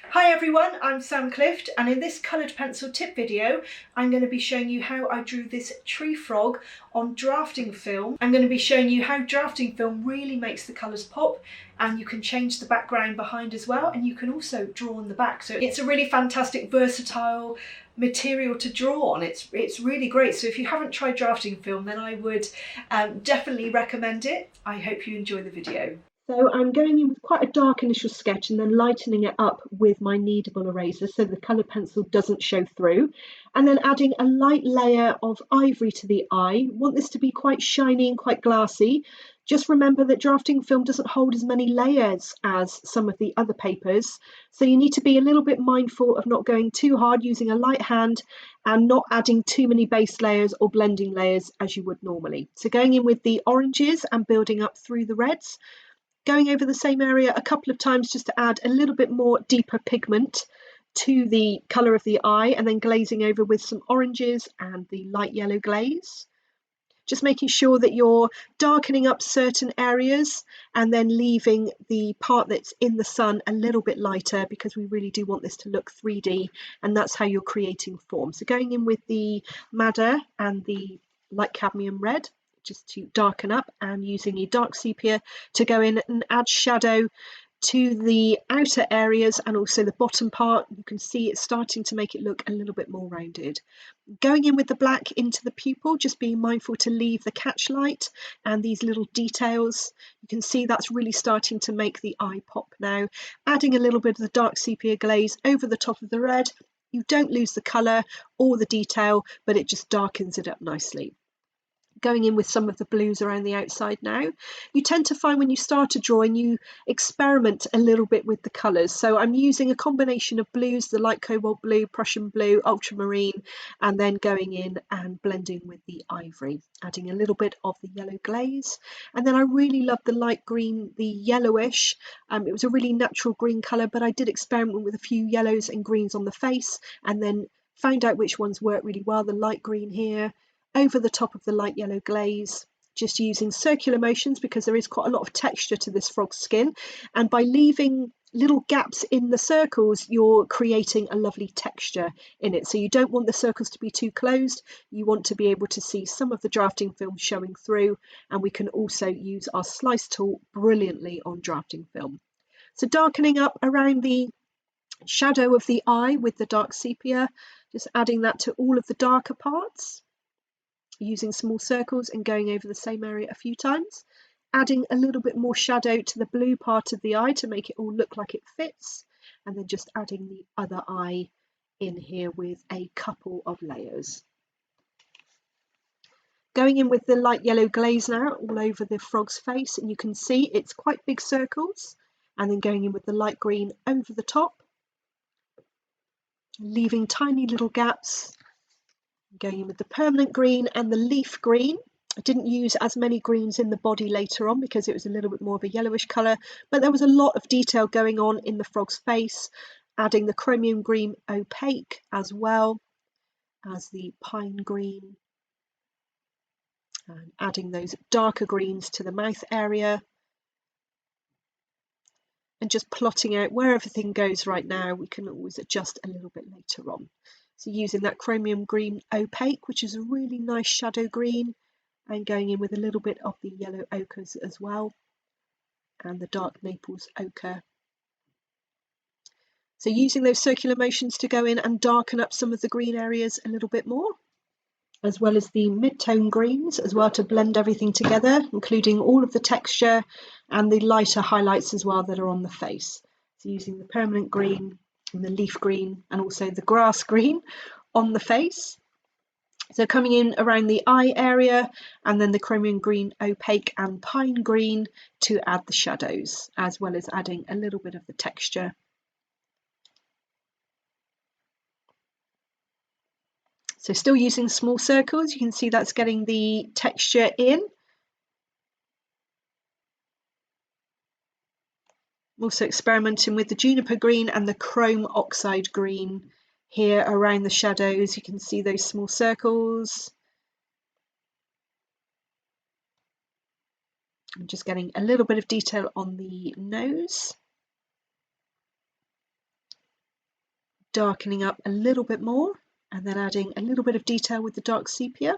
Hi everyone, I'm Sam Clift, and in this coloured pencil tip video I'm going to be showing you how I drew this tree frog on drafting film. I'm going to be showing you how drafting film really makes the colours pop, and you can change the background behind as well, and you can also draw on the back. So it's a really fantastic, versatile material to draw on. It's really great. So if you haven't tried drafting film, then I would definitely recommend it. I hope you enjoy the video. So I'm going in with quite a dark initial sketch and then lightening it up with my kneadable eraser so the coloured pencil doesn't show through, and then adding a light layer of ivory to the eye. Want this to be quite shiny and quite glassy. Just remember that drafting film doesn't hold as many layers as some of the other papers, so you need to be a little bit mindful of not going too hard, using a light hand and not adding too many base layers or blending layers as you would normally. So going in with the oranges and building up through the reds, going over the same area a couple of times just to add a little bit more deeper pigment to the colour of the eye, and then glazing over with some oranges and the light yellow glaze. Just making sure that you're darkening up certain areas and then leaving the part that's in the sun a little bit lighter, because we really do want this to look 3D, and that's how you're creating form. So going in with the madder and the light cadmium red just to darken up, and using a dark sepia to go in and add shadow to the outer areas and also the bottom part. You can see it's starting to make it look a little bit more rounded. Going in with the black into the pupil, just being mindful to leave the catch light and these little details. You can see that's really starting to make the eye pop now. Adding a little bit of the dark sepia glaze over the top of the red. You don't lose the colour or the detail, but it just darkens it up nicely. Going in with some of the blues around the outside now. You tend to find when you start to draw and you experiment a little bit with the colours. So I'm using a combination of blues, the light cobalt blue, Prussian blue, ultramarine, and then going in and blending with the ivory, adding a little bit of the yellow glaze. And then I really love the light green, the yellowish. It was a really natural green colour, but I did experiment with a few yellows and greens on the face, and then found out which ones work really well. The light green here, over the top of the light yellow glaze, just using circular motions because there is quite a lot of texture to this frog's skin, and by leaving little gaps in the circles you're creating a lovely texture in it. So you don't want the circles to be too closed, you want to be able to see some of the drafting film showing through, and we can also use our slice tool brilliantly on drafting film. So darkening up around the shadow of the eye with the dark sepia, just adding that to all of the darker parts, using small circles and going over the same area a few times, adding a little bit more shadow to the blue part of the eye to make it all look like it fits, and then just adding the other eye in here with a couple of layers. Going in with the light yellow glaze now all over the frog's face, and you can see it's quite big circles, and then going in with the light green over the top, leaving tiny little gaps. Going in with the permanent green and the leaf green. I didn't use as many greens in the body later on because it was a little bit more of a yellowish colour, but there was a lot of detail going on in the frog's face, adding the chromium green opaque as well as the pine green, and adding those darker greens to the mouth area, and just plotting out where everything goes right now. We can always adjust a little bit later on. So using that chromium green opaque, which is a really nice shadow green, and going in with a little bit of the yellow ochres as well, and the dark Naples ochre. So using those circular motions to go in and darken up some of the green areas a little bit more, as well as the mid-tone greens as well, to blend everything together, including all of the texture and the lighter highlights as well that are on the face. So using the permanent green and the leaf green and also the grass green on the face. So coming in around the eye area, and then the chromium green opaque and pine green to add the shadows, as well as adding a little bit of the texture. So still using small circles, you can see that's getting the texture in. Also experimenting with the juniper green and the chrome oxide green here around the shadows. You can see those small circles. I'm just getting a little bit of detail on the nose. darkening up a little bit more, and then adding a little bit of detail with the dark sepia.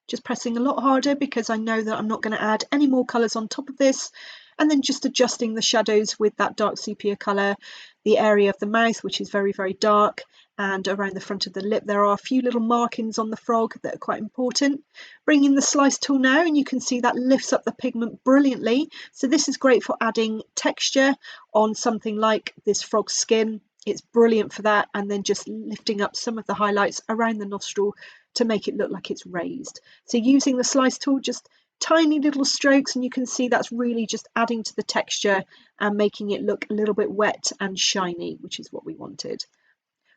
Just pressing a lot harder because I know that I'm not going to add any more colours on top of this, and then just adjusting the shadows with that dark sepia colour, the area of the mouth, which is very, very dark, and around the front of the lip there are a few little markings on the frog that are quite important. Bring in the slice tool now, and you can see that lifts up the pigment brilliantly. So this is great for adding texture on something like this frog's skin. It's brilliant for that, and then just lifting up some of the highlights around the nostril to make it look like it's raised. So using the slice tool, just tiny little strokes, and you can see that's really just adding to the texture and making it look a little bit wet and shiny, which is what we wanted.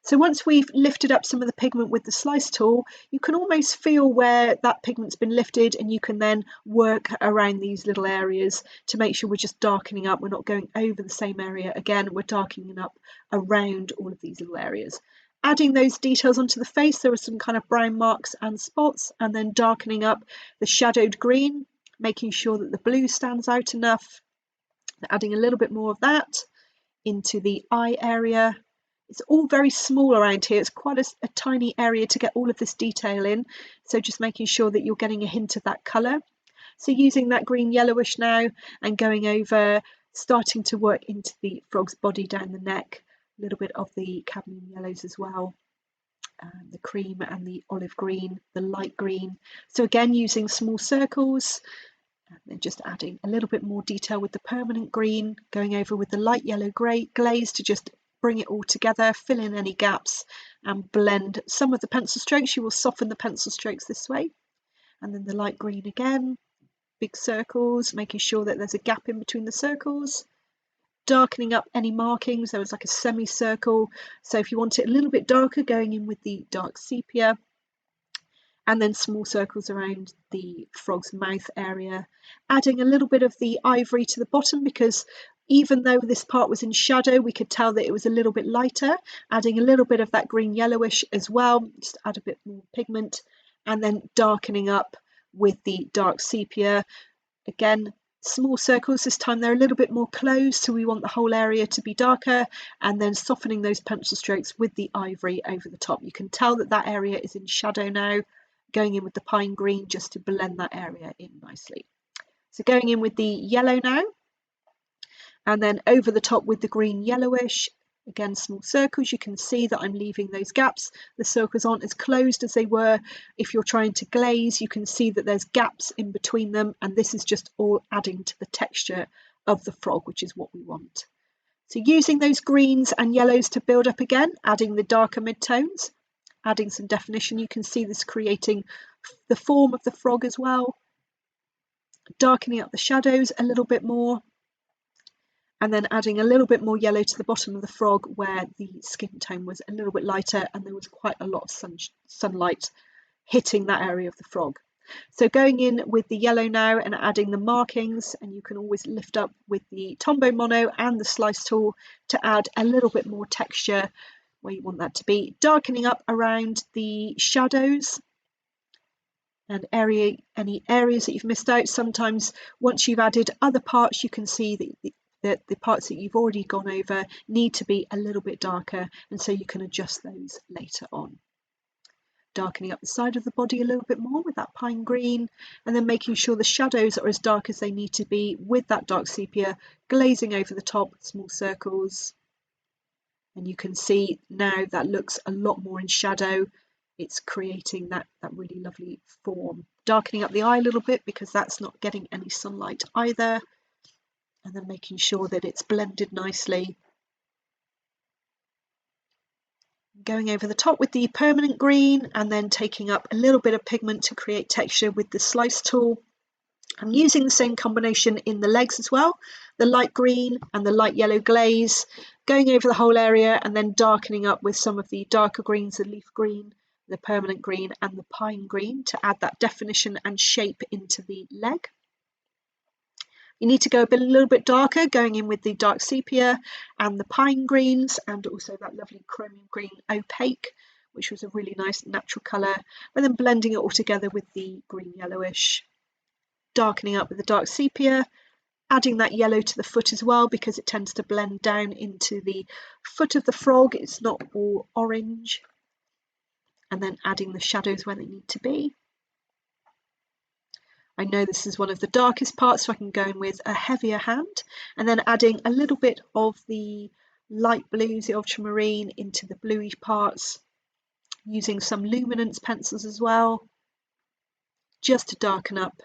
So once we've lifted up some of the pigment with the slice tool, you can almost feel where that pigment's been lifted, and you can then work around these little areas to make sure we're just darkening up. We're not going over the same area again, we're darkening up around all of these little areas. Adding those details onto the face, there are some kind of brown marks and spots, and then darkening up the shadowed green, making sure that the blue stands out enough. Adding a little bit more of that into the eye area. It's all very small around here. It's quite a tiny area to get all of this detail in. So just making sure that you're getting a hint of that colour. So using that green yellowish now and going over, starting to work into the frog's body down the neck. A little bit of the cadmium yellows as well. The cream and the olive green, the light green. So again, using small circles. And then just adding a little bit more detail with the permanent green, going over with the light yellow glaze to just bring it all together, fill in any gaps and blend some of the pencil strokes. You will soften the pencil strokes this way. And then the light green again, big circles, making sure that there's a gap in between the circles. Darkening up any markings. There was like a semicircle. So if you want it a little bit darker, going in with the dark sepia. And then small circles around the frog's mouth area. Adding a little bit of the ivory to the bottom, because even though this part was in shadow, we could tell that it was a little bit lighter. Adding a little bit of that green yellowish as well, just add a bit more pigment. And then darkening up with the dark sepia. Again, small circles, this time they're a little bit more closed, so we want the whole area to be darker, and then softening those pencil strokes with the ivory over the top. You can tell that that area is in shadow now. Going in with the pine green just to blend that area in nicely. So going in with the yellow now, and then over the top with the green yellowish. Again, small circles. You can see that I'm leaving those gaps. The circles aren't as closed as they were if you're trying to glaze. You can see that there's gaps in between them, and this is just all adding to the texture of the frog, which is what we want. So using those greens and yellows to build up again, adding the darker midtones. Adding some definition, you can see this creating the form of the frog as well. Darkening up the shadows a little bit more. And then adding a little bit more yellow to the bottom of the frog where the skin tone was a little bit lighter and there was quite a lot of sunlight hitting that area of the frog. So going in with the yellow now and adding the markings, and you can always lift up with the Tombow Mono and the slice tool to add a little bit more texture where you want that to be. Darkening up around the shadows and any areas that you've missed out. Sometimes once you've added other parts, you can see that the parts that you've already gone over need to be a little bit darker, and so you can adjust those later on. Darkening up the side of the body a little bit more with that pine green, and then making sure the shadows are as dark as they need to be with that dark sepia, glazing over the top with small circles. And you can see now that looks a lot more in shadow. It's creating that really lovely form. Darkening up the eye a little bit because that's not getting any sunlight either. And then making sure that it's blended nicely. Going over the top with the permanent green, and then taking up a little bit of pigment to create texture with the slice tool. I'm using the same combination in the legs as well, the light green and the light yellow glaze, going over the whole area and then darkening up with some of the darker greens, the leaf green, the permanent green and the pine green to add that definition and shape into the leg. You need to go a little bit darker, going in with the dark sepia and the pine greens, and also that lovely chromium green opaque, which was a really nice natural colour, and then blending it all together with the green yellowish. Darkening up with the dark sepia, adding that yellow to the foot as well because it tends to blend down into the foot of the frog. It's not all orange. And then adding the shadows where they need to be. I know this is one of the darkest parts, so I can go in with a heavier hand and then adding a little bit of the light blues, the ultramarine, into the bluish parts, using some luminance pencils as well, just to darken up,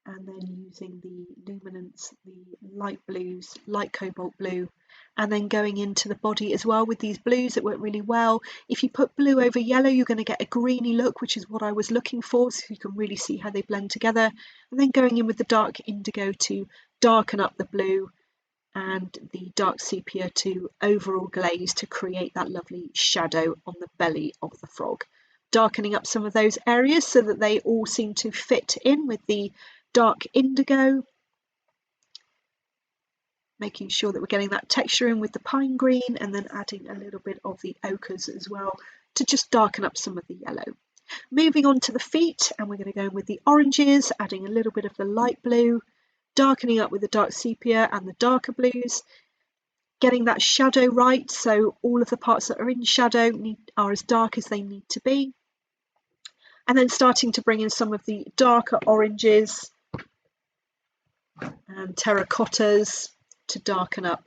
and then using the luminance, the light blues, light cobalt blue, and then going into the body as well with these blues that work really well. If you put blue over yellow, you're going to get a greeny look, which is what I was looking for, so you can really see how they blend together. And then going in with the dark indigo to darken up the blue, and the dark sepia to overall glaze to create that lovely shadow on the belly of the frog. Darkening up some of those areas so that they all seem to fit in with the dark indigo. Making sure that we're getting that texture in with the pine green, and then adding a little bit of the ochres as well to just darken up some of the yellow. Moving on to the feet, and we're going to go in with the oranges, adding a little bit of the light blue, darkening up with the dark sepia and the darker blues, getting that shadow right, so all of the parts that are in shadow are as dark as they need to be, and then starting to bring in some of the darker oranges and terracottas to darken up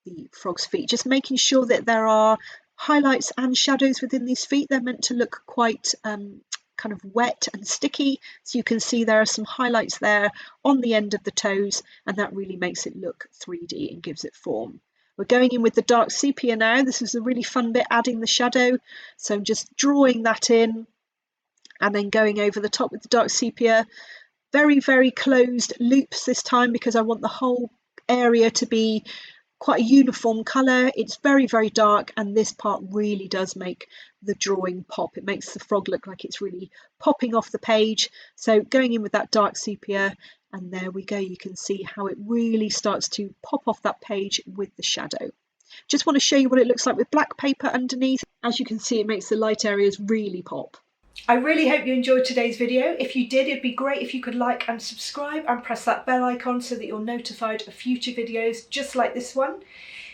the frog's feet, just making sure that there are highlights and shadows within these feet. They're meant to look quite kind of wet and sticky, so you can see there are some highlights there on the end of the toes, and that really makes it look 3D and gives it form. We're going in with the dark sepia now. This is a really fun bit, adding the shadow, so I'm just drawing that in and then going over the top with the dark sepia. Very, very closed loops this time because I want the whole area to be quite a uniform colour. It's very, very dark, and this part really does make the drawing pop. It makes the frog look like it's really popping off the page. So going in with that dark sepia, and there we go. You can see how it really starts to pop off that page with the shadow. Just want to show you what it looks like with black paper underneath. As you can see, it makes the light areas really pop. I really hope you enjoyed today's video. If you did, it'd be great if you could like and subscribe and press that bell icon so that you're notified of future videos just like this one.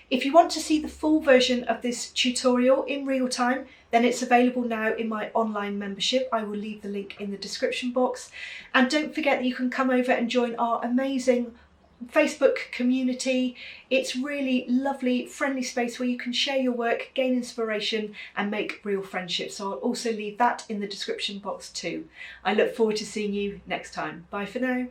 If you want to see the full version of this tutorial in real time, then it's available now in my online membership. I will leave the link in the description box. And don't forget that you can come over and join our amazing Facebook community. It's really lovely, friendly space where you can share your work, gain inspiration and make real friendships. So I'll also leave that in the description box too. I look forward to seeing you next time. Bye for now.